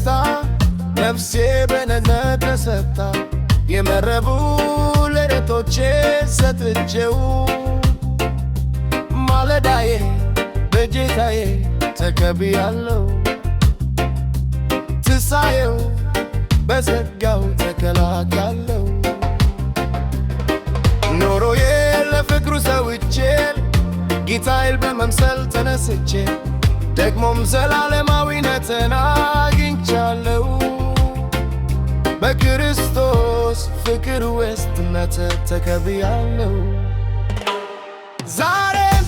ደስታ ነፍሴ በነነት ተሰጥታ የመረቡ ለረቶቼ ሰጥቼው ማለዳዬ በጌታዬ ተከብያለሁ ትንሣኤው በጸጋው ተከላካለሁ ኖሮዬ ለፍቅሩ ሰውቼ ጌታዬን በመምሰል ተነስቼ ደግሞም ዘላለማዊነትን አግኝቻለሁ በክርስቶስ ፍቅር ውስጥ ተከብያለሁ ዛሬም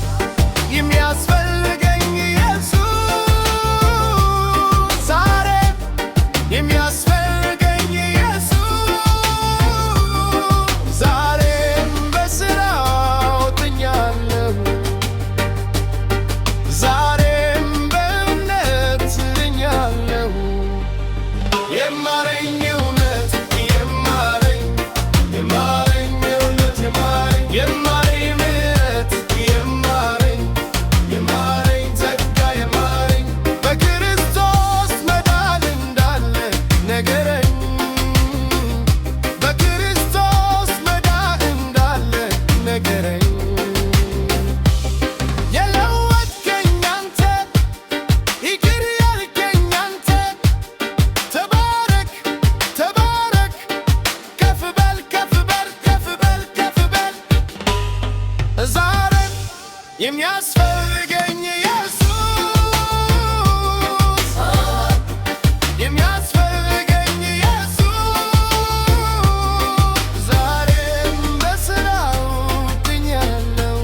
የሚያስፈልገኝ ኢየሱስ ዛሬም የሚያስፈልገኝ ኢየሱስ ዛሬም በሥራው ድኛለሁ ዛሬም በእምነት ድኛለሁ የማረኝ እውነት የማረኝ እውነት የማረኝ ምሕረት የማረኝ ጸጋ የማረኝ በክርስቶስ መዳን እንዳለ ነገረኝ በክርስቶስ መዳን እንዳለ ነገረኝ የለወጥከኝ አንተ ይቅር ያልከኝ አንተ ተባረክ ተባረክ ከፍ በል ከፍ በል ከፍ በል ከፍ በል ዛሬም የሚያስፈልገኝ ኢየሱስ የሚያስፈልገኝ ኢየሱስ ዛሬም በሥራው ድኛለሁ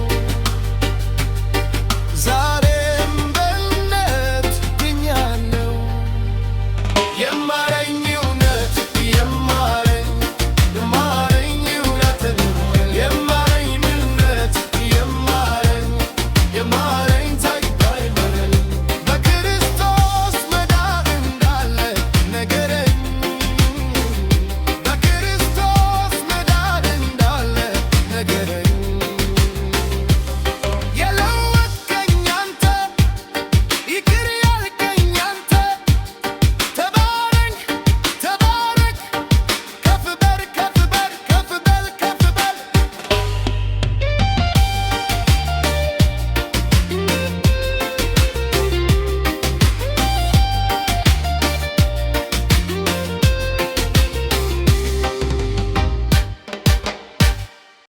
ዛሬም በእምነት ድኛለሁ